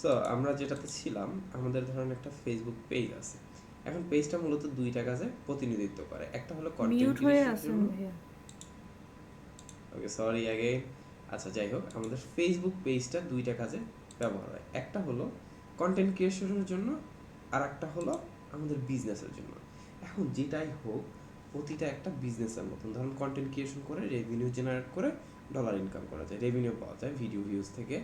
So আমরা যেটাতে ছিলাম, আমাদের ধরেন একটা ফেসবুক পেজ আছে। এখন পেজটা মূলত দুইটা কাজে প্রতিনিধিত্ব করে। একটা হলো কন্টেন্ট মিউট হয়ে ক্রিয়েশনের আছেন জন্য। ভাইয়া। ওকে, সরি অ্যাগেইন। আচ্ছা, যাই হোক, আমাদের ফেসবুক পেজটা দুইটা কাজে ব্যবহার হয়। একটা হলো কন্টেন্ট ক্রিয়েশনের জন্য, আর একটা হলো আমাদের বিজনেসের জন্য। এখন যেটাই হোক, প্রতিটা একটা বিজনেসের মতন। ধরুন কন্টেন্ট ক্রিয়েশন করে রেভিনিউ জেনারেট করে ডলার ইনকাম করা যায়, রেভিনিউ পাওয়া যায় ভিডিও ভিউজ থেকে,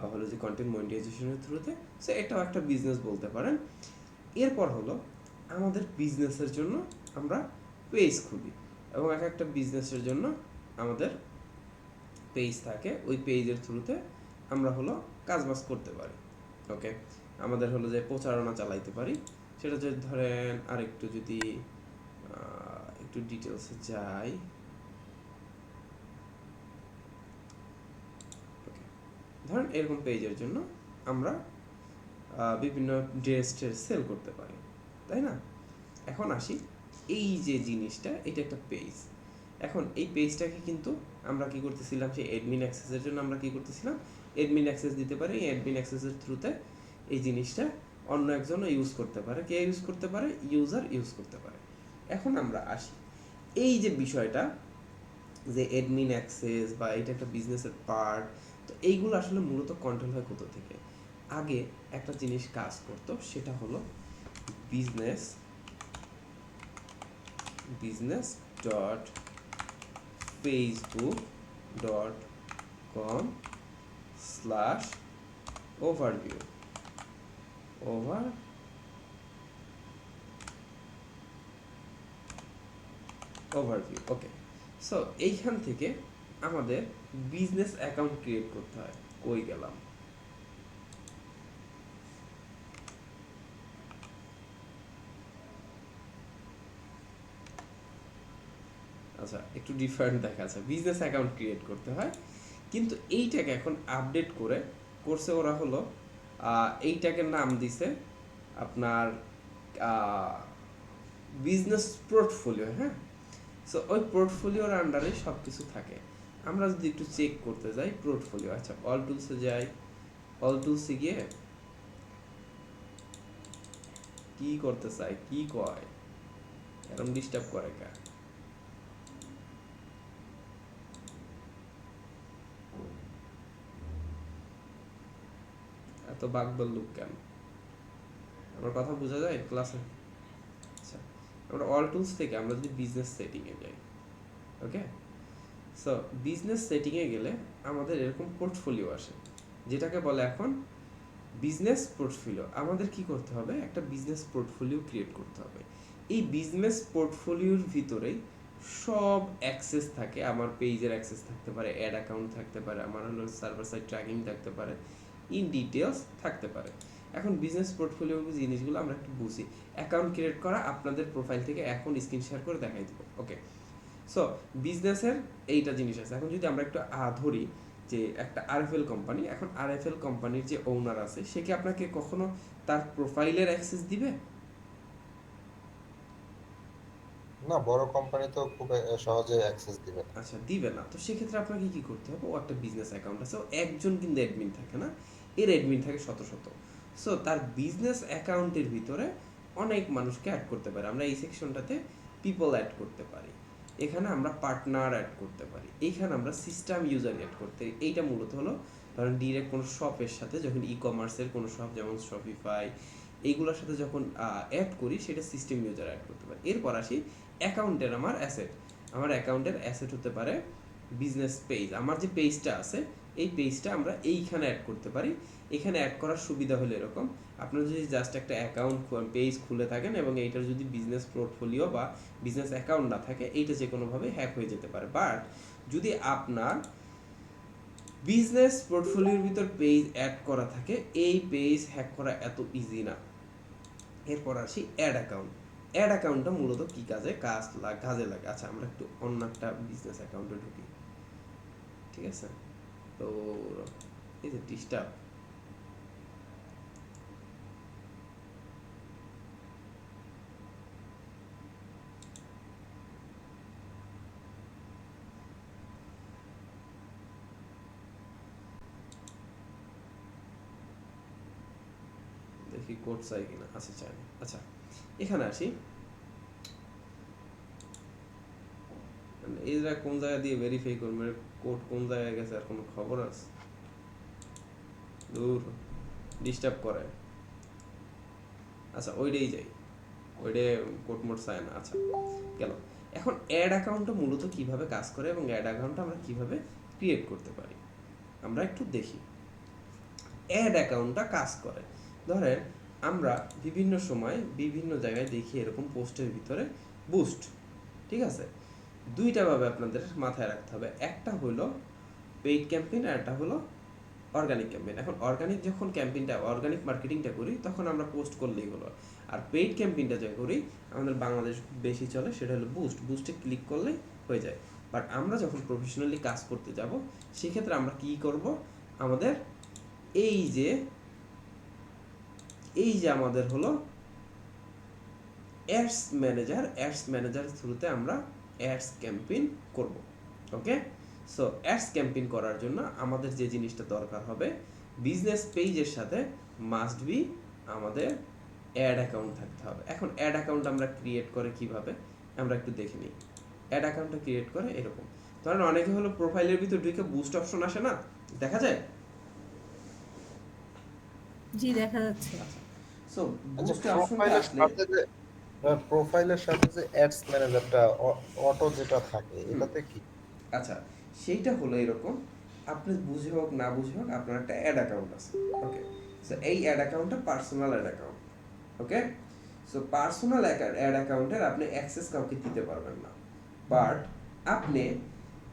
বা হলো যে কন্টেন্ট মনিটাইজেশনের থ্রুতে। সো এটাও একটা বিজনেস বলতে পারেন। এরপর হলো আমাদের বিজনেসের জন্য আমরা পেজ খুলি, এবং এক একটা বিজনেসের জন্য আমাদের পেজ থাকে। ওই পেজের থ্রুতে আমরা হলো কাজবাজ করতে পারি। ওকে, আমাদের হলো যে প্রচারণা চালাইতে পারি। সেটা যদি ধরেন আরেকটু যদি একটু ডিটেলসে যাই। ওকে, ধরেন এরকম পেজের জন্য আমরা বিভিন্ন ড্রেস ট্রেস সেল করতে পারি, তাই না? এখন আসি, এই যে জিনিসটা, এটা একটা পেজ। এখন এই পেজটাকে কিন্তু আমরা কি করতেছিলাম, সেই অ্যাডমিন অ্যাক্সেসের জন্য আমরা কি করতেছিলাম, অ্যাডমিন অ্যাক্সেস দিতে পারি। এই অ্যাডমিন অ্যাক্সেসের থ্রুতে এই জিনিসটা অন্য একজনও ইউজ করতে পারে। কে ইউজ করতে পারে? ইউজার ইউজ করতে পারে। এখন আমরা আসি, এই যে বিষয়টা, যে অ্যাডমিন অ্যাক্সেস বা এটা একটা বিজনেসের পার্ট, তো এইগুলো আসলে মূলত কন্ট্রোল হয় কোথা থেকে? আগে একটা জিনিস কাজ করতো, সেটা হলো business business dot Facebook dot com slash overview over overview okay. So এইখান থেকে আমাদের বিজনেস অ্যাকাউন্ট ক্রিয়েট করতে হয়। কই গেলাম? আচ্ছা, একটু ডিফারেন্ট দেখাচ্ছে। বিজনেস অ্যাকাউন্ট ক্রিয়েট করতে হয়, কিন্তু এইটাকে এখন আপডেট করছে ওরা হলো, এইটাকে নাম দিছে আপনার বিজনেস পোর্টফোলিও। হ্যাঁ, সো ওই পোর্টফোলিওর আন্ডারে সব কিছু থাকে। আমরা যদি একটু চেক করতে যাই পোর্টফোলিও, আচ্ছা অল টুলসে যাই। অল টুলসে গিয়ে কি করতে চাই, কি কয়, এরকম ডিস্টার্ব করে কা? এত বাকদল লুক কেন? আমার কথা বোঝা যায় ক্লাসে? আচ্ছা, আমরা অল টুলস থেকে আমরা যদি বিজনেস সেটিংয়ে যাই। ওকে, সো বিজনেস সেটিংয়ে গেলে আমাদের এরকম পোর্টফোলিও আসে, যেটাকে বলে এখন বিজনেস পোর্টফোলিও। আমাদের কি করতে হবে? একটা বিজনেস পোর্টফোলিও ক্রিয়েট করতে হবে। এই বিজনেস পোর্টফোলিওর ভিতরেই সব অ্যাক্সেস থাকে। আমার পেজের অ্যাক্সেস থাকতে পারে, অ্যাড অ্যাকাউন্ট থাকতে পারে, আমার হলো সার্ভার সাইড ট্র্যাকিং থাকতে পারে, ইন ডিটেলস থাকতে পারে। এখন বিজনেস পোর্টফোলিও জিনিসগুলো আমরা একটু বুঝি। অ্যাকাউন্ট ক্রিয়েট করা, আপনাদের প্রোফাইল থেকে এখন স্ক্রিন শেয়ার করে দেখাই দেবো। ওকে, সো বিজনেসের এইটা জিনিস আছে। এখন যদি আমরা একটু ধরি যে একটা আরএফএল কোম্পানি, এখন আরএফএল কোম্পানির যে ওনার আছে, সে কি আপনাকে কখনো তার প্রোফাইলের অ্যাক্সেস দিবে? না, বড় কোম্পানি তো খুব সহজে অ্যাক্সেস দিবে না। আচ্ছা, দিবে না। তো সেক্ষেত্রে আপনাকে কি করতে হবে? ও একটা বিজনেস অ্যাকাউন্ট আছে, ও একজন কিন্তু অ্যাডমিন থাকে না, এর অ্যাডমিন থাকে শত শত। সো তার বিজনেস অ্যাকাউন্টের ভিতরে অনেক মানুষকে অ্যাড করতে পারে। আমরা এই সেকশনটাতে পিপল অ্যাড করতে পারি, এখানে আমরা পার্টনার অ্যাড করতে পারি, এইখানে আমরা সিস্টেম ইউজার অ্যাড করতে। এইটা মূলত হলো ধরেন ডিরেক্ট কোনো শপের সাথে যখন ই কমার্সের কোনো শপ, যেমন শপিফাই, এইগুলোর সাথে যখন অ্যাড করি, সেটা সিস্টেম ইউজার অ্যাড করতে পারি। এরপর আসি অ্যাকাউন্টের আমার অ্যাসেট। আমার অ্যাকাউন্টের অ্যাসেট হতে পারে বিজনেস পেজ। আমার যে পেজটা আছে, এই পেজটা আমরা এইখানে অ্যাড করতে পারি। এখানে অ্যাড করার সুবিধা হলো এরকম, আপনারা যদি জাস্ট একটা অ্যাকাউন্ট পেজ খুলে থাকেন এবং এইটার যদি বিজনেস পোর্টফোলিও বা বিজনেস অ্যাকাউন্ট না থাকে, এইটা যে কোনোভাবে হ্যাক হয়ে যেতে পারে। বাট যদি আপনার বিজনেস পোর্টফোলিওর ভিতর পেজ অ্যাড করা থাকে, এই পেজ হ্যাক করা এত ইজি না। এরপর আসি অ্যাড অ্যাকাউন্ট। অ্যাড অ্যাকাউন্টটা মূলত কী কাজে লাগে? আচ্ছা, আমরা একটু অন্য একটা বিজনেস অ্যাকাউন্টে ঢুকি, ঠিক আছে? তো এই যে ডিস্টার্ব, দেখি কোড চাই কিনা, আচ্ছা চাই না। আচ্ছা এখানে আসি, এরা কোন জায়গা দিয়ে ভেরিফাই করবে, কোড কোন জায়গায় গেছে আর কোনো খবর আছে? দূর, ডিস্টার্ব করে। আচ্ছা ওইটাই যাই, ওইটা কোড মোড চায় না। আচ্ছা গেল। এখন অ্যাড অ্যাকাউন্টটা মূলত কিভাবে কাজ করে এবং অ্যাড অ্যাকাউন্টটা আমরা কিভাবে ক্রিয়েট করতে পারি আমরা একটু দেখি। অ্যাড অ্যাকাউন্টটা কাজ করে, ধরেন আমরা বিভিন্ন সময় বিভিন্ন জায়গায় দেখি এরকম পোস্টের ভিতরে বুস্ট, ঠিক আছে? দুইটা ভাবে আপনাদের মাথায় রাখতে হবে, একটা হলো পেইড ক্যাম্পেইন আর একটা হলো অর্গানিক ক্যাম্পেইন। এখন অর্গানিক যখন ক্যাম্পেইনটা অর্গানিক মার্কেটিংটা করি তখন আমরা পোস্ট করলেই হলো, আর পেইড ক্যাম্পেইনটা যে করি আমাদের বাংলাদেশ বেশি চলে সেটা হলো বুস্ট, বুস্টে ক্লিক করলেই হয়ে যায়। বাট আমরা যখন প্রফেশনালি কাজ করতে যাব সেক্ষেত্রে আমরা কি করব, আমাদের এই যে আমাদের হলো অ্যাডস ম্যানেজার, অ্যাডস ম্যানেজার থ্রুতে আমরা অ্যাডস ক্যাম্পেইন করব। ওকে, সো অ্যাডস ক্যাম্পেইন করার জন্য আমাদের যে জিনিসটা দরকার হবে, বিজনেস পেজের সাথে মাস্ট বি আমাদের অ্যাড অ্যাকাউন্ট থাকতে হবে। এখন অ্যাড অ্যাকাউন্ট আমরা ক্রিয়েট করে কিভাবে আমরা একটু দেখে নিই। অ্যাড অ্যাকাউন্টটা ক্রিয়েট করে এরকম, ধরেন অনেকে হলো প্রোফাইলের ভিতর ঢুকে বুস্ট অপশন আসে না, দেখা যায়? জি দেখা যাচ্ছে। আচ্ছা, সো আচ্ছা, বুস্ট অপশনটা আসলে প্রোফাইলের সাথে যে অ্যাডস ম্যানেজারটা অটো যেটা থাকে এটাতে কি? আচ্ছা সেইটা হলো এরকম, আপনি বুঝে হোক না বুঝে হোক আপনার একটা অ্যাড অ্যাকাউন্ট আছে। ওকে, সো এই অ্যাড অ্যাকাউন্টটা পার্সোনাল অ্যাড অ্যাকাউন্ট। ওকে, সো পার্সোনাল অ্যাড অ্যাকাউন্টের আপনি অ্যাক্সেস কাউকে দিতে পারবেন না, বাট আপনি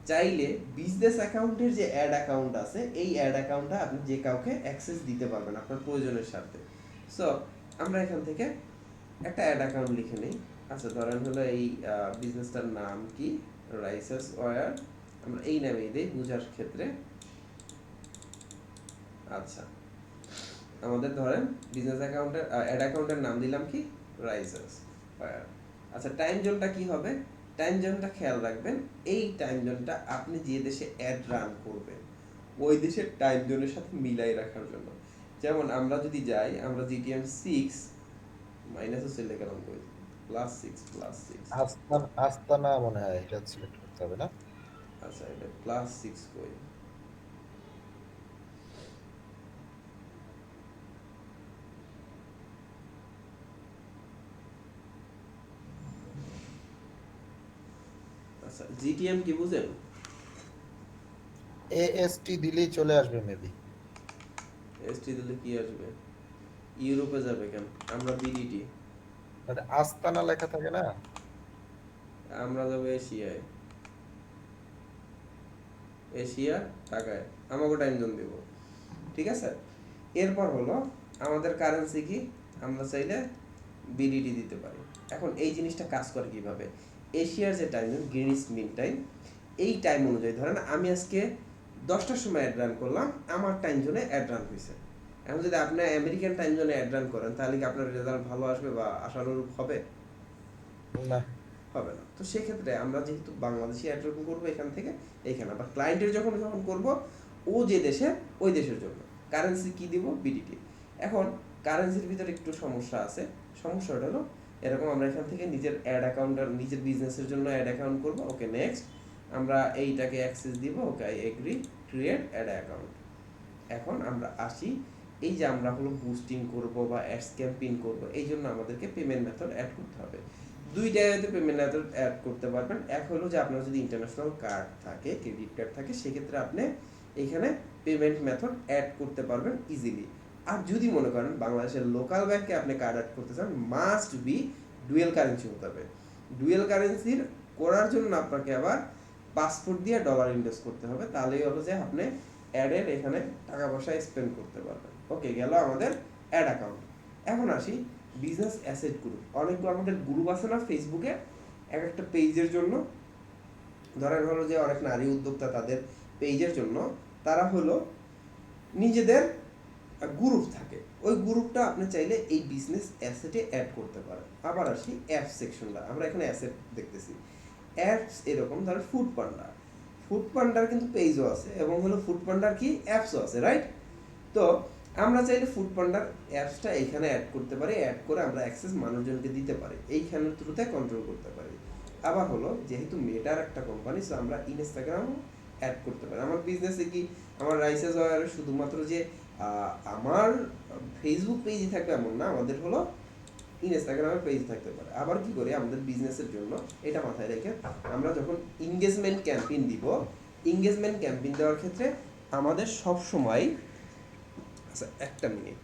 চাইলে বিজনেস অ্যাকাউন্টের যে অ্যাড অ্যাকাউন্ট আছে এই অ্যাড অ্যাকাউন্টটা আপনি যে কাউকে অ্যাক্সেস দিতে পারবেন আপনার প্রয়োজনের স্বার্থে। সো আমরা এখান থেকে একটা অ্যাড অ্যাকাউন্ট লিখে নিই। আচ্ছা ধরেন হলো এই বিজনেসটার নাম কি, রাইসেস ওয়্যার, আমরা এই নামেই দিই বোঝার ক্ষেত্রে। আচ্ছা আমাদের ধরেন বিজনেস অ্যাকাউন্টের অ্যাড অ্যাকাউন্টের নাম দিলাম কি, রাইসেস ওয়্যার। আচ্ছা টাইম জোনটা কি হবে, টাইম জোনটা খেয়াল রাখবেন, এই টাইম জোনটা আপনি যে দেশে অ্যাড রান করবেন ওই দেশের টাইম জোনের সাথে মিলাই রাখার জন্য। যেমন আমরা যদি যাই, আমরা জিটিএম 6 মাইনাসও চলে গেলাম, কই +6 আস্তানা মনে হয় এটা সিলেক্ট করতে হবে না? আচ্ছা এটা +6 কই, আচ্ছা জিটিএম কি বুঝেন? এএসটি দিলেই চলে আসবে মেবি। এসটি দিলে কি আসবে, ইউরোপে যাবে কেন, আমরা বিডিটি, মানে আস্তানা লেখা থাকে না? আমরা যাবো এশিয়ায়, এশিয়া ঢাকায়, আমাকে টাইম জোন দিব, ঠিক আছে? এরপর হলো আমাদের কারেন্সি কি, আমরা চাইলে বিডিটি দিতে পারি। এখন এই জিনিসটা কাজ করে কিভাবে, এশিয়ার যে time zone Greenwich mean time, এই টাইম অনুযায়ী ধরেন আমি আজকে 10টার সময় অ্যাড রান করলাম, আমার টাইম জোনে অ্যাড রান হয়েছে। এখন যদি আপনি আমেরিকান টাইম জোনে অ্যাড রান করেন তাহলে কি আপনার রেজাল্ট ভালো আসবে বা আশানুরূপ হবে? না। হবে না। তো সেক্ষেত্রে আমরা যেহেতু বাংলাদেশি অ্যাড রান করবো এখান থেকে এইখানে, আবার ক্লায়েন্টের যখন যখন করবো ও যে দেশে ওই দেশের জন্য কারেন্সি কি দিব, বিডিটি। এখন কারেন্সির ভিতরে একটু সমস্যা আছে, সমস্যাটা হলো এরকম, আমরা এখান থেকে নিজের অ্যাড অ্যাকাউন্টার নিজের বিজনেসের জন্য অ্যাড অ্যাকাউন্ট করবো। ওকে নেক্সট, আমরা এইটাকে অ্যাক্সেস দিব, okay I agree, create add account. এখন আমরা আসি, এই যে আমরা হলো বুস্টিং করব বা অ্যাডস ক্যাম্পেইন করব, এই জন্য আমাদেরকে পেমেন্ট মেথড অ্যাড করতে হবে। দুই জায়গাতে পেমেন্ট মেথড অ্যাড করতে পারবেন। এক হলো যে আপনার যদি ইন্টারন্যাশনাল কার্ড থাকে, ক্রেডিট কার্ড থাকে, সেক্ষেত্রে আপনি এখানে পেমেন্ট মেথড অ্যাড করতে পারবেন ইজিলি। আর যদি মনে করেন বাংলাদেশের লোকাল ব্যাংকে আপনি কার্ড অ্যাড করতে চান, মাস্ট বি ডুয়েল কারেন্সি হতে হবে। ডুয়েল কারেন্সির করার জন্য আপনাকে আবার পাসপোর্ট দিয়ে ডলার ইনভেস্ট করতে হবে, তাহলেই হলো যে আপনি অ্যাডের এখানে টাকা পয়সা স্পেন্ড করতে পারবেন। ওকে গেল আমাদের অ্যাড অ্যাকাউন্ট। এখন আসি বিজনেস অ্যাসেট গ্রুপ, অনেকগুলো আমাদের গ্রুপ আছে না ফেসবুকে এক একটা পেজের জন্য, ধরেন হলো যে অনেক নারী উদ্যোক্তা তাদের পেজের জন্য তারা হলো নিজেদের গ্রুপ থাকে, ওই গ্রুপটা আপনি চাইলে এই বিজনেস অ্যাসেটে অ্যাড করতে পারেন। আবার আসি অ্যাপ সেকশনটা, আমরা এখানে অ্যাসেট দেখতেছি, অ্যাপস এরকম ধরেন ফুড পান্ডা, ফুড পান্ডার কিন্তু পেজও আছে এবং হলো ফুড পান্ডার কি অ্যাপসও আছে, রাইট? তো আমরা চাইলে ফুড পান্ডার অ্যাপসটা এখানে অ্যাড করতে পারি, অ্যাড করে আমরা অ্যাক্সেস মানুষজনকে দিতে পারি, এইখানের থ্রুতে কন্ট্রোল করতে পারি। আবার হলো যেহেতু মেটার একটা কোম্পানি, সো আমরা ইনস্টাগ্রাম অ্যাড করতে পারি। আমার বিজনেসে কি আমার রাইসেস হয় শুধুমাত্র যে আমার ফেসবুক পেজই থাকবে এমন না, আমাদের হলো ইনস্টাগ্রামের পেজ থাকতে পারে। আবার কি করি আমাদের বিজনেসের জন্য এটা মাথায় রেখে আমরা যখন এঙ্গেজমেন্ট ক্যাম্পেইন দিব, এঙ্গেজমেন্ট ক্যাম্পেইন দেওয়ার ক্ষেত্রে আমাদের সব সময়, আচ্ছা একটা মিনিট,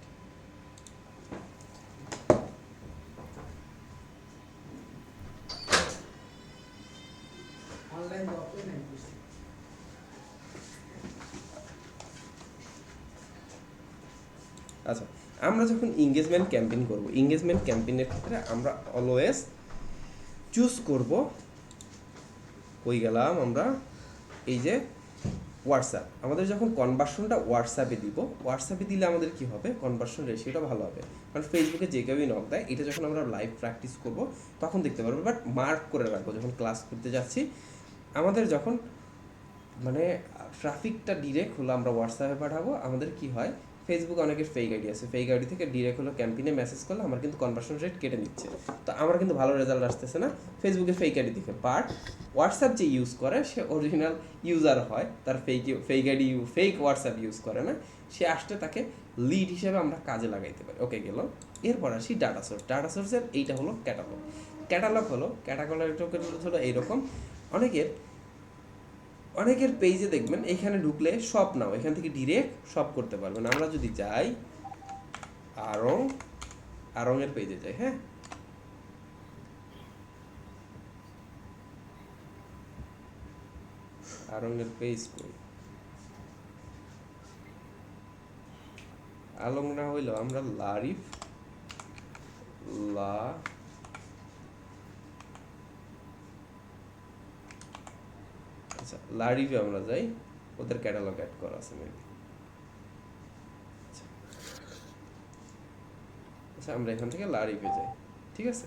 আচ্ছা আমরা যখন এঙ্গেজমেন্ট ক্যাম্পেইন করব, এঙ্গেজমেন্ট ক্যাম্পেইনের ক্ষেত্রে আমরা অলওয়েজ চুজ করব, কই গেলাম আমরা, এই যে হোয়াটসঅ্যাপ। আমাদের যখন কনভার্সনটা হোয়াটসঅ্যাপে দিব, হোয়াটসঅ্যাপে দিলে আমাদের কি হবে, কনভার্সন রেশিওটা ভালো হবে। কারণ ফেসবুকে যে কেউই নক দেয়, এটা যখন আমরা লাইভ প্র্যাকটিস করব তখন দেখতে পারবো। বাট মার্ক করে রাখবো যখন ক্লাস করতে যাচ্ছি, আমাদের যখন মানে ট্রাফিকটা ডিরেক্ট হলো আমরা হোয়াটসঅ্যাপে পাঠাবো, আমাদের কি হয়, ফেসবুকে অনেকের ফেক আইডি আছে, ফেক আইডি থেকে ডিরেক্ট হলো ক্যাম্পেইনে মেসেজ করলে আমার কিন্তু কনভার্সন রেট কেটে নিচ্ছে, তো আমার কিন্তু ভালো রেজাল্ট আসতেছে না ফেসবুকে ফেক আইডি দেখে। বাট হোয়াটসঅ্যাপ যে ইউজ করে সে অরিজিনাল ইউজার হয়, তার fake ID fake WhatsApp use করে না, সে আসতে তাকে লিড হিসেবে আমরা কাজে লাগাইতে পারি। ওকে গেল। এরপর আসি ডাটা সোর্স। ডাটা সোর্সের এইটা হলো ক্যাটালগ। ক্যাটালগ হলো এইরকম, অনেকের পেজে দেখবেন এখানে ঢুকলে শপ নাও, এখান থেকে ডিরেক্ট শপ করতে পারবেন। আমরা যদি যাই আরং এর পেজে যাই, হ্যাঁ, আরং এর পেজ কই, আলং না হইলেও আমরা লারিফ লা আচ্ছা লারিফে আমরা যাই, ওদের ক্যাটালগ অ্যাড করা আছে মেবি। আচ্ছা আমরা এখান থেকে লারিফে যাই, ঠিক আছে।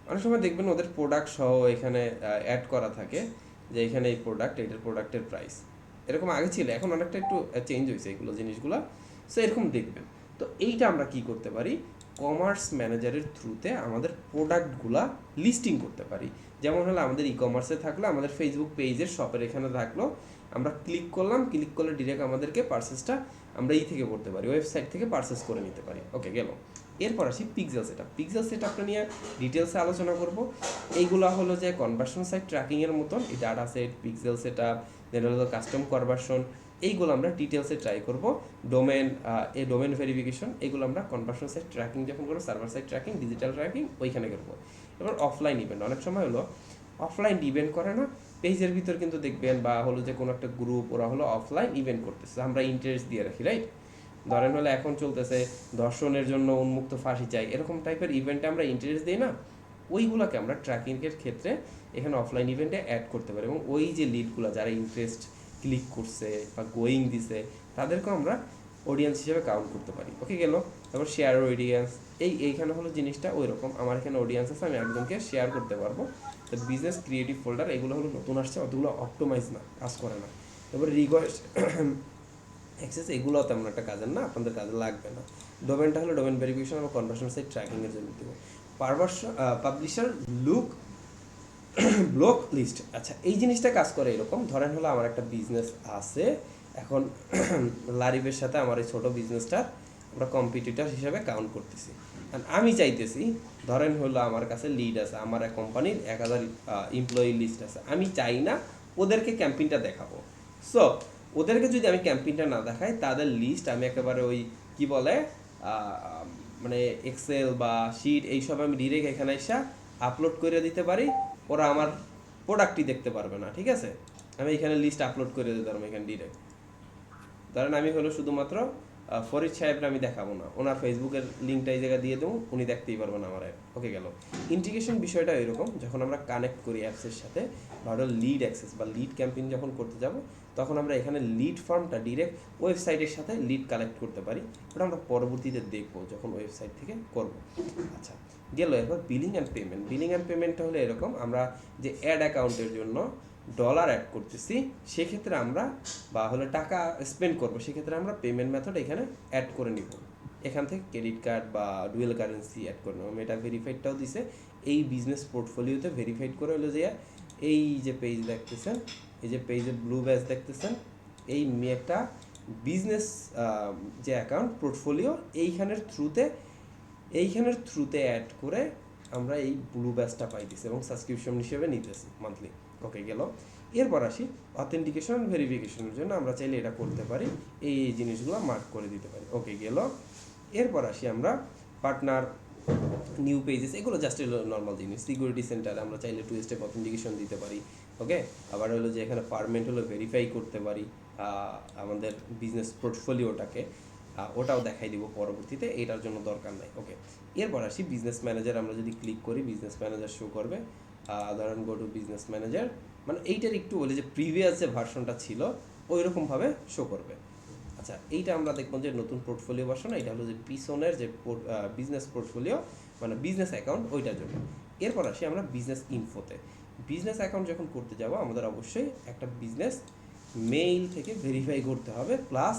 অনেক সময় দেখবেন ওদের প্রোডাক্ট সহ এখানে অ্যাড করা থাকে, যে এখানে এই প্রোডাক্ট, এটার প্রোডাক্টের প্রাইস এরকম আগে ছিল, এখন অনেকটা একটু চেঞ্জ হয়েছে এগুলো জিনিসগুলো, সো এরকম দেখবেন। তো এইটা আমরা কি করতে পারি, কমার্স ম্যানেজারের থ্রুতে আমাদের প্রোডাক্টগুলা লিস্টিং করতে পারি। যেমন হলো আমাদের ই কমার্সে থাকলো, আমাদের ফেসবুক পেজের শপের এখানে থাকলো, আমরা ক্লিক করলাম, ক্লিক করলে ডিরেক্ট আমাদেরকে পারচেসটা আমরা ই থেকে করতে পারি, ওয়েবসাইট থেকে পারচেস করে নিতে পারি। ওকে গেল। এরপর আসি পিক্সেল সেটআপ। পিক্সেল সেটআপটা নিয়ে ডিটেলসে আলোচনা করব। এইগুলো হলো যে কনভার্সন সাইট ট্র্যাকিংয়ের মতন, এই ডাটা সেট, পিক্সেল সেটআপ, দেন হলো কাস্টম কনভার্সন, এইগুলো আমরা ডিটেলসে ট্রাই করব। ডোমেন ভেরিফিকেশন, এগুলো আমরা কনভার্সন সাইট ট্র্যাকিং যখন করবো, server site tracking, digital tracking ওইখানে করবো। এবার অফলাইন ইভেন্ট, অনেক সময় হলো অফলাইন ইভেন্ট করে না পেজের ভিতর, কিন্তু দেখবেন বা হলো যে কোনো একটা গ্রুপ ওরা হলো অফলাইন ইভেন্ট করতেছে, আমরা ইন্টারেস্ট দিয়ে রাখি, রাইট। ধরেন হলে এখন চলতেছে ধর্ষণের জন্য উন্মুক্ত ফাঁসি চাই, এরকম টাইপের ইভেন্টে আমরা ইন্টারেস্ট দিই না, ওইগুলোকে আমরা ট্র্যাকিংয়ের ক্ষেত্রে এখানে অফলাইন ইভেন্টে অ্যাড করতে পারি। এবং ওই যে লিডগুলো যারা ইন্টারেস্ট ক্লিক করছে বা গোয়িং দিছে, তাদেরকেও আমরা অডিয়েন্স হিসেবে কাউন্ট করতে পারি। ওকে গেল। তারপর শেয়ার অডিয়েন্স, এইখানে হলো জিনিসটা ওই রকম, আমার এখানে অডিয়েন্স আছে, আমি একজনকে শেয়ার করতে পারবো। তো বিজনেস ক্রিয়েটিভ ফোল্ডার, এগুলো হলো নতুন আসছে, অতগুলো অপটোমাইজ না, কাজ করে না। তারপর রিকোয়েস্ট অ্যাক্সেস, এগুলো তেমন একটা কাজের না, আপনাদের কাজে লাগবে না। ডোমেনটা হলো ডোমেন ভেরিফিকেশন এবং কনভার্সন সাইট ট্র্যাকিংয়ের জন্য দেবো। পাবলিশার ব্লক লিস্ট, আচ্ছা এই জিনিসটা কাজ করে এরকম, ধরেন হলো আমার একটা বিজনেস আছে, এখন লারিফের সাথে আমার এই ছোটো বিজনেসটা আমরা কম্পিটিটর হিসেবে কাউন্ট করতেছি। আমি চাইতেছি, ধরেন হলো আমার কাছে লিড আছে, আমার এক কোম্পানির 1000 এমপ্লয়ি লিস্ট আছে, আমি চাই না ওদেরকে ক্যাম্পেইনটা দেখাবো। সো ওদেরকে যদি আমি ক্যাম্পেইনটা না দেখাই, তাদের লিস্ট আমি একেবারে ওই কি বলে মানে এক্সেল বা শিট এইসব আমি ডিরেক্ট এখানে এসে আপলোড করে দিতে পারি, ওরা আমার প্রোডাক্টই দেখতে পারবে না, ঠিক আছে। আমি এখানে লিস্ট আপলোড করে দিতে পারবো এখানে ডিরেক্ট। ধরেন আমি হলো শুধুমাত্র ফরিদ সাহেবরা আমি দেখাবো না, ওনার ফেসবুকের লিঙ্কটা এই জায়গায় দিয়ে দেবো, উনি দেখতেই পারবেন আমার অ্যাপ। ওকে গেল। ইন্টিগ্রেশন বিষয়টা এরকম, যখন আমরা কানেক্ট করি অ্যাপসের সাথে, ধরো লিড অ্যাক্সেস বা লিড ক্যাম্পেইন যখন করতে যাব, তখন আমরা এখানে লিড ফর্মটা ডিরেক্ট ওয়েবসাইটের সাথে লিড কালেক্ট করতে পারি, ওটা আমরা পরবর্তীতে দেখবো যখন ওয়েবসাইট থেকে করব। আচ্ছা গেল। এরপর billing and payment. Billing and পেমেন্টটা হলো এরকম, আমরা যে অ্যাড অ্যাকাউন্টের জন্য ডলার অ্যাড করতেছি, সেক্ষেত্রে আমরা বা হলো টাকা স্পেন্ড করবো, সেক্ষেত্রে আমরা পেমেন্ট মেথড এখানে অ্যাড করে নিব। এখান থেকে ক্রেডিট কার্ড বা ডুয়েল কারেন্সি অ্যাড করে নেব। এটা ভেরিফাইডটাও দিছে, এই বিজনেস পোর্টফোলিওতে ভেরিফাইড করে হলো যে এই যে পেজ দেখতেছেন, এই যে পেজে ব্লু ব্যাজ দেখতেছেন, এই একটা বিজনেস যে অ্যাকাউন্ট পোর্টফোলিও এইখানের থ্রুতে অ্যাড করে আমরা এই ব্লু ব্যাজটা পাইতেছি এবং সাবস্ক্রিপশন হিসেবে নিতেছি মান্থলি। ওকে গেল। এরপর আসি অথেন্টিকেশন ভেরিফিকেশনের জন্য আমরা চাইলে এটা করতে পারি, এই জিনিসগুলো মার্ক করে দিতে পারি। ওকে গেল। এরপর আসি আমরা পার্টনার, নিউ পেজেস, এগুলো জাস্ট নর্মাল জিনিস। সিকিউরিটি সেন্টারে আমরা চাইলে 2 স্টেপ অথেন্টিকেশন দিতে পারি। ওকে, আবার হলো যে এখানে পারমেন্ট হলো ভেরিফাই করতে পারি আমাদের বিজনেস পোর্টফোলিওটাকে, ওটাও দেখাই দিব পরবর্তীতে, এটার জন্য দরকার নাই। ওকে, এরপর আসি বিজনেস ম্যানেজার। আমরা যদি ক্লিক করি বিজনেস ম্যানেজার শো করবে। ধরেন গো টু বিজনেস ম্যানেজার, মানে এইটার একটু বলে যে প্রিভিয়াস যে ভার্সনটা ছিল ওই রকমভাবে শো করবে। আচ্ছা, এইটা আমরা দেখব যে নতুন পোর্টফোলিও ভার্সন, এটা হলো যে পিছনের যে বিজনেস পোর্টফোলিও মানে বিজনেস অ্যাকাউন্ট, ওইটার জন্য। এরপর আসি আমরা বিজনেস ইনফোতে। বিজনেস অ্যাকাউন্ট যখন করতে যাব আমাদের অবশ্যই একটা বিজনেস মেইল থেকে ভেরিফাই করতে হবে, প্লাস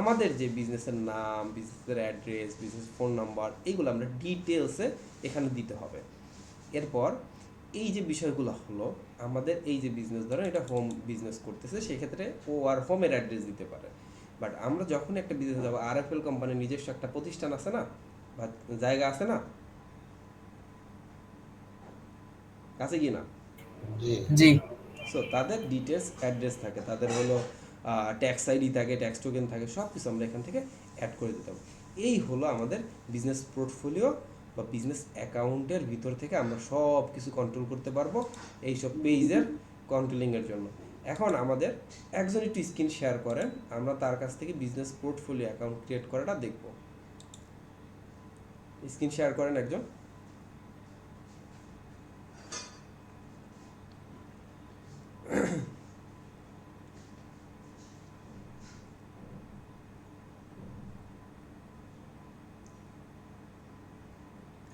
আমাদের যে বিজনেসের নাম, বিজনেসের অ্যাড্রেস, বিজনেস ফোন নাম্বার, এইগুলো আমরা ডিটেলসে এখানে দিতে হবে। এরপর এই যে বিষয়গুলো হলো, আমাদের এই যে বিজনেস ধরেন এটা হোম বিজনেস করতেছে, সেক্ষেত্রে ও আর হোমের অ্যাড্রেস দিতে পারে। বাট আমরা যখন একটা বিজনেস যাবো, আরএফএল কোম্পানির নিজস্ব একটা প্রতিষ্ঠান আছে না বা জায়গা আছে না, আছে কি না? জি জি। সো তাদের ডিটেলস অ্যাড্রেস থাকে, তাদের হলো ট্যাক্স আইডি থাকে, ট্যাক্স টোকেন থাকে, সব কিছু আমরা এখান থেকে অ্যাড করে দিতে হবে। এই হলো আমাদের বিজনেস পোর্টফোলিও বা বিজনেস অ্যাকাউন্টের ভিতর থেকে আমরা সব কিছু কন্ট্রোল করতে পারবো এইসব পেজের কন্ট্রোলিংয়ের জন্য। এখন আমাদের একজন একটু স্ক্রিন শেয়ার করেন, আমরা তার কাছ থেকে বিজনেস পোর্টফোলিও অ্যাকাউন্ট ক্রিয়েট করাটা দেখব। স্ক্রিন শেয়ার করেন একজন।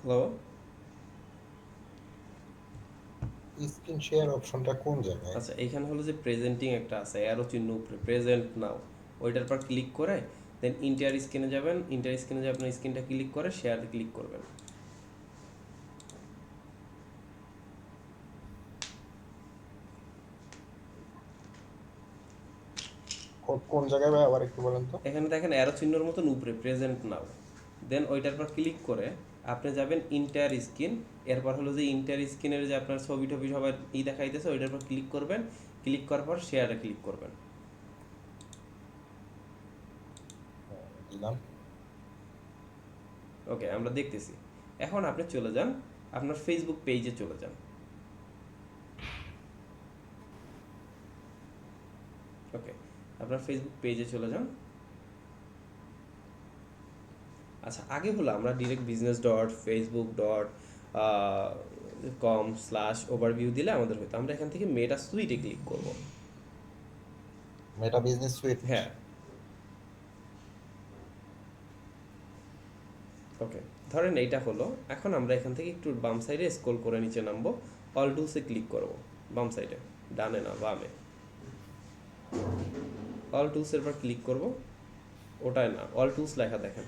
হ্যালো, স্ক্রিন শেয়ার অপশনটা কোন জায়গায়? আচ্ছা এইখানে হলো যে প্রেজেন্টিং একটা আছে, অ্যারো চিহ্ন উপরে, প্রেজেন্ট নাও, ওইটার পর ক্লিক করে দেন ইন্টার স্ক্রিনে যাবেন। ইন্টার স্ক্রিনে যে আপনার স্ক্রিনটা ক্লিক করে শেয়ার ক্লিক করবেন। কোন জায়গায় ভাই আবার একটু বলেন তো? এখানে দেখেন অ্যারো চিহ্নর মতন উপরে প্রেজেন্ট নাও, দেন ওইটার পর ক্লিক করে আপনি যাবেন ইন্টার স্ক্রিন। এরপর হলো যে ইন্টার স্ক্রিনের যে আপনার ছবি টবি সবার দেখাইতেছে, ওইটার পর ক্লিক করবেন। ক্লিক করার পর শেয়ারে ক্লিক করবেন। দিলাম। ওকে, আমরা দেখতেছি। এখন আপনি চলে যান আপনার ফেসবুক পেজে চলে যান। ওকে, আপনার ফেসবুক পেজে চলে যান। আচ্ছা, আগে হলো আমরা direct business dot Facebook dot com/ওভারভিউ দিলে আমাদের হতো, আমরা এখান থেকে মেটা সুইটে ক্লিক করব। মেটা বিজনেস সুইট। হ্যাঁ, ওকে, ধরেন এইটা হলো। এখন আমরা এখান থেকে একটু বাম সাইডে স্ক্রল করে নিচে নামবো, অল টুলসে ক্লিক করব। বাম সাইডে, ডানে না বামে, অল টুলসের পর ক্লিক করব। ওটাই না, অল টুলস লেখা দেখেন।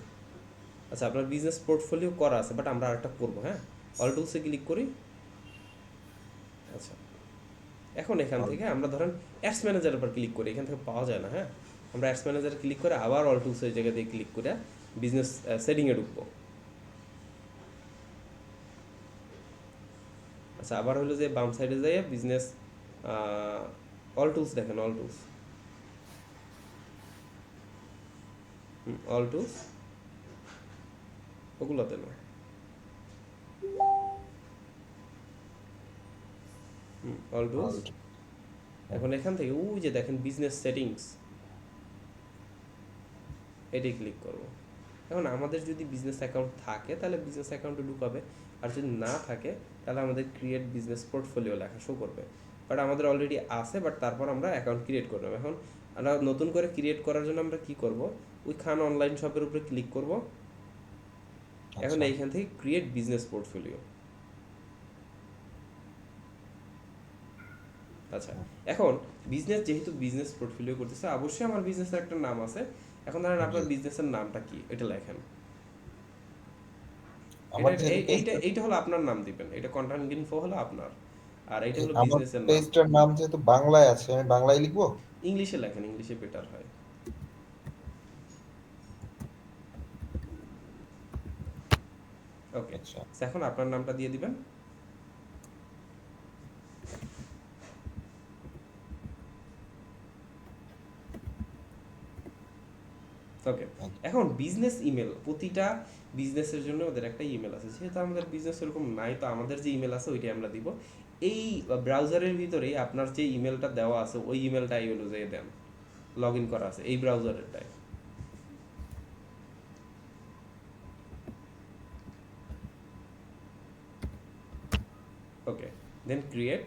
আচ্ছা, আপনার বিজনেস পোর্টফোলিও করা আছে, বাট আমরা আরেকটা করবো। হ্যাঁ, অল টুলসে ক্লিক করি। আচ্ছা, এখন এখান থেকে আমরা ধরেন অ্যাডস ম্যানেজারের উপর ক্লিক করি, এখান থেকে পাওয়া যায় না। হ্যাঁ, আমরা অ্যাডস ম্যানেজারে ক্লিক করে আবার অল টুলস এই জায়গা দিয়ে ক্লিক করে বিজনেস সেটিংয়ে ঢুকবো। আচ্ছা, আবার হলো যে বাম সাইডে যাই বিজনেস অল টুলস দেখেন, অল টুলস, অল টুলস, ওগুলোতে না, অল টুলস। এখন এখান থেকে ওই যে দেখেন বিজনেস সেটিংস, এটাই ক্লিক করব। এখন আমাদের যদি বিজনেস অ্যাকাউন্ট থাকে তাহলে বিজনেস অ্যাকাউন্টে ঢুকাবে, আর যদি না থাকে তাহলে আমাদের ক্রিয়েট বিজনেস পোর্টফোলিও লেখা শো করবে। বাট আমাদের অলরেডি আছে, বাট তারপর আমরা অ্যাকাউন্ট ক্রিয়েট করব। এখন আমরা নতুন করে ক্রিয়েট করার জন্য আমরা কি করব, ওই খান অনলাইন শপের উপরে ক্লিক করব। এখন এইখান থেকে ক্রিয়েট বিজনেস পোর্টফোলিও, আচ্ছা, এখন বিজনেস যেহেতু বিজনেস পোর্টফোলিও করতেছে, অবশ্যই আমার বিজনেসের একটা নাম আছে। এখন ধরেন জি আপনার বিজনেসের নামটা কি এটা লেখেন। আমার যেহেতু এইটা পেজটা এইটা হলো আপনার নাম দিবেন, এটা কন্টেন্ট ইনফো হলো আপনার, আর এইটা হলো আমার বিজনেসের নাম। পেজটার নাম যেহেতু বাংলায় আছে আমি বাংলায় লিখবো। ইংলিশে লেখেন, ইংলিশে বেটার হয়। ওকে, আচ্ছা এখন আপনার নামটা দিয়ে দিবেন। ওকে, আচ্ছা এখন বিজনেস ইমেল, প্রতিটা বিজনেসের জন্য ওদের একটা ইমেল আছে। যেহেতু আমাদের বিজনেস এরকম নাই, তো আমাদের যে ইমেল আছে ওইটাই আমরা দিব। এই ব্রাউজারের ভিতরেই আপনার যে ইমেলটা দেওয়া আছে ওই ইমেলটাই অনুযায়ী দেন, লগ ইন করা আছে এই ব্রাউজারেরটাই। ওকে, দেন ক্রিয়েট।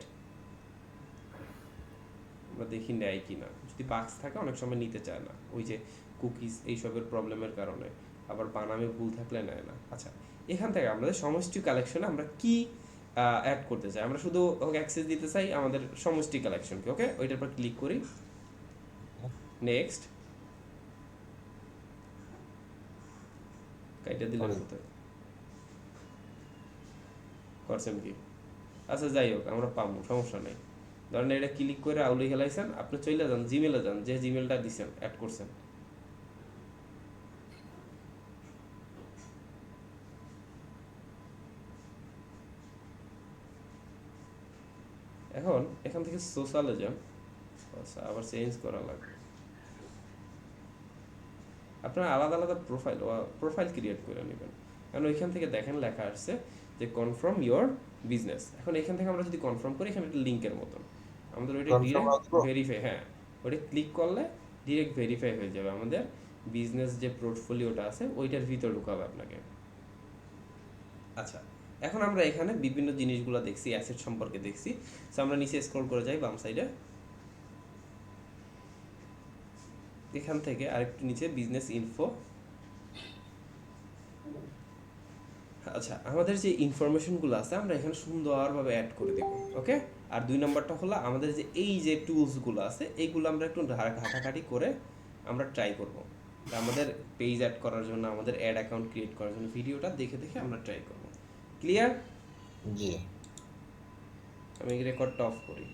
আমরা দেখি নেয় কি না, যদি বাক্স থাকে অনেক সময় নিতে চায় না, ওই যে কুকিজ এইসবের প্রবলেমের কারণে, আবার বানামে ভুল থাকলে নেয় না। আচ্ছা, এখান থেকে আমাদের সমষ্টি কালেকশনে আমরা কি অ্যাড করতে চাই, আমরা শুধু ওকে অ্যাক্সেস দিতে চাই আমাদের সমষ্টি কালেকশনকে। ওকে, ওইটার পর ক্লিক করি, নেক্সট, কাইটা দিলেন করে কোথায় করছেন কি? আচ্ছা যাই হোক, আমরা পাবো, সমস্যা নেই। ধরেন এটা ক্লিক করে আউলি খেলাইছেন, আপনি চলে যান জিমেলে, যান যে জিমেলটা দিছেন অ্যাড করছেন। এখন এখান থেকে সোশ্যালে যান। আচ্ছা, আবার চেঞ্জ করা লাগবে। আপনার আলাদা আলাদা প্রোফাইল ক্রিয়েট করে নেবেন, কারণ ওইখান থেকে দেখেন লেখা আসছে যে কনফার্ম ইওর বিজনেস। এখন এখান থেকে আমরা যদি কনফার্ম করি, এখানে একটা লিঙ্কের মতন আমাদের ওইটা কনফার্ম ডিরেক্ট আসবো। ভেরিফাই, হ্যাঁ ওইটা ক্লিক করলে ডিরেক্ট ভেরিফাই হয়ে যাবে, আমাদের বিজনেস যে পোর্টফোলিওটা আছে ওইটার ভিতর ঢুকাবে আপনাকে। আচ্ছা, এখন আমরা এখানে বিভিন্ন জিনিসগুলো দেখছি, অ্যাসেট সম্পর্কে দেখছি। সো আমরা নিচে স্ক্রল করে যাই বাম সাইডে, এখান থেকে আরেকটু নিচে বিজনেস ইনফো। আচ্ছা, আমাদের যে ইনফরমেশনগুলো আছে আমরা এখানে সুন্দরভাবে অ্যাড করে দেব। ওকে, আর 2 নম্বরটা হলো আমাদের যে এই যে টুলসগুলো আছে এইগুলো আমরা একটু ঘাটাঘাটি করে আমরা ট্রাই করব। তা আমাদের পেজ অ্যাড করার জন্য, আমাদের অ্যাড অ্যাকাউন্ট ক্রিয়েট করার জন্য ভিডিওটা দেখে দেখে আমরা ট্রাই করব। ক্লিয়ার? জি আমি রেকর্ডটা অফ করি।